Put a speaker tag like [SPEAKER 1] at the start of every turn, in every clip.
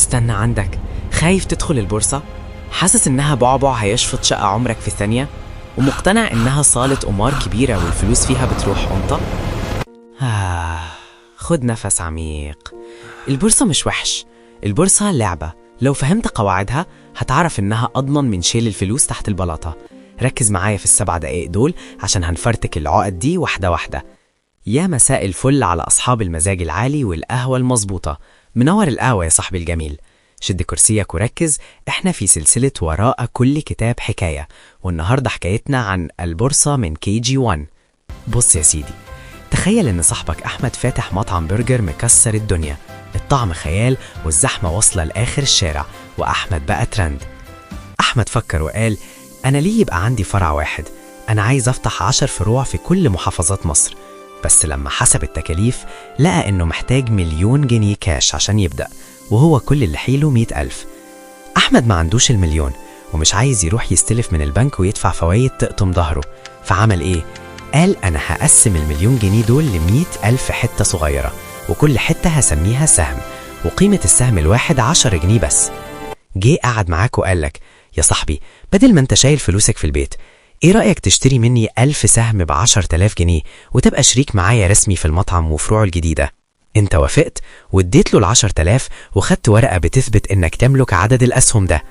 [SPEAKER 1] استنى عندك، خايف تدخل البورصة؟ حاسس إنها بعبع هيشفط شقة عمرك في ثانية؟ ومقتنع إنها صالة قمار كبيرة والفلوس فيها بتروح أنطة؟ خد نفس عميق. البورصة مش وحش، البورصة لعبة، لو فهمت قواعدها هتعرف إنها أضمن من شيل الفلوس تحت البلاطة. ركز معايا في ال7 دقايق دول عشان هنفرتك العقد دي واحدة واحدة. يا مساء الفل على أصحاب المزاج العالي والقهوة المظبوطة. منور القهوة يا صاحبي الجميل. شد كرسيك وركز، احنا في سلسلة وراء كل كتاب حكاية، والنهاردة حكايتنا عن البورصة من KG1. بص يا سيدي، تخيل ان صاحبك أحمد فاتح مطعم برجر مكسر الدنيا، الطعم خيال والزحمة واصلة لآخر الشارع، وأحمد بقى ترند. أحمد فكر وقال أنا ليه يبقى عندي فرع واحد؟ أنا عايز أفتح 10 فروع في كل محافظات مصر. بس لما حسب التكاليف لقى إنه محتاج 1,000,000 جنيه كاش عشان يبدأ، وهو كل اللي حيله 100,000. أحمد ما عندوش 1,000,000 ومش عايز يروح يستلف من البنك ويدفع فوايد تقطم ظهره، فعمل إيه؟ قال أنا هقسم 1,000,000 جنيه دول ل100,000 حتة صغيرة، وكل حتة هسميها سهم، وقيمة السهم الواحد 10 جنيه بس. جه قعد معاك وقال لك يا صاحبي، بدل ما انت شايل فلوسك في البيت، ايه رأيك تشتري مني 1000 سهم ب10,000 جنيه وتبقى شريك معايا رسمي في المطعم وفروعه الجديدة؟ انت وافقت واديت له 10,000 وخدت ورقة بتثبت انك تملك عدد الأسهم ده.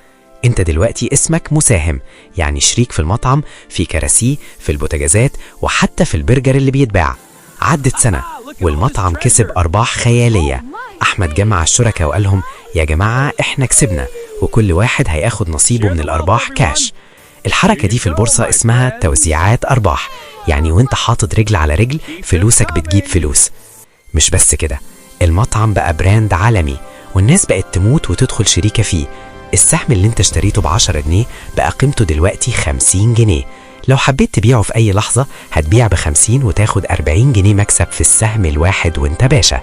[SPEAKER 1] انت دلوقتي اسمك مساهم، يعني شريك في المطعم، في كراسيه، في البوتاجازات، وحتى في البرجر اللي بيتباع. عدت سنة والمطعم كسب أرباح خيالية. أحمد جمع الشركاء وقال لهم يا جماعة احنا كسبنا، وكل واحد هياخد نصيبه من الأرباح كاش. الحركة دي في البورصة اسمها توزيعات أرباح، يعني وانت حاطط رجل على رجل فلوسك بتجيب فلوس. مش بس كده، المطعم بقى براند عالمي والناس بقت تموت وتدخل شريكة فيه. السهم اللي انت اشتريته ب10 جنيه بقى قيمته دلوقتي 50 جنيه. لو حبيت تبيعه في أي لحظة هتبيع ب50 وتاخد 40 جنيه مكسب في السهم الواحد وانت باشا.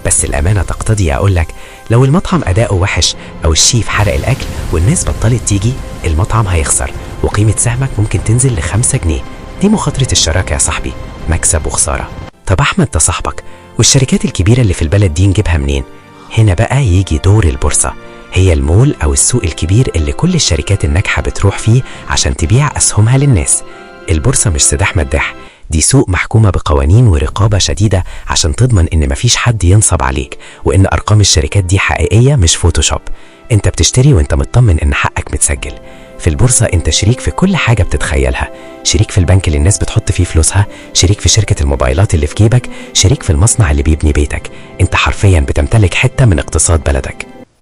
[SPEAKER 1] بس الأمانة تقتضي أقولك، لو المطعم أداؤه وحش أو الشيف حرق الأكل والناس بطلت تيجي، المطعم هيخسر وقيمة سهمك ممكن تنزل ل5 جنيه. دي مخاطرة الشراكة يا صاحبي، مكسب وخسارة. طب أحمد ده صاحبك، والشركات الكبيرة اللي في البلد دي نجيبها منين؟ هنا بقى يجي دور البورصة. هي المول أو السوق الكبير اللي كل الشركات الناجحة بتروح فيه عشان تبيع أسهمها للناس. البورصة مش سداح مداح، دي سوق محكومة بقوانين ورقابة شديدة عشان تضمن إن مفيش حد ينصب عليك، وإن أرقام الشركات دي حقيقية مش فوتوشوب. أنت بتشتري وأنت مطمن إن حقك متسجل. في البورصة أنت شريك في كل حاجة بتتخيلها، شريك في البنك اللي الناس بتحط فيه فلوسها، شريك في شركة الموبايلات اللي في جيبك، شريك في المصنع اللي بيبني بيتك. أنت حرفيا بتمتلك حتة من اقتصاد بلدك.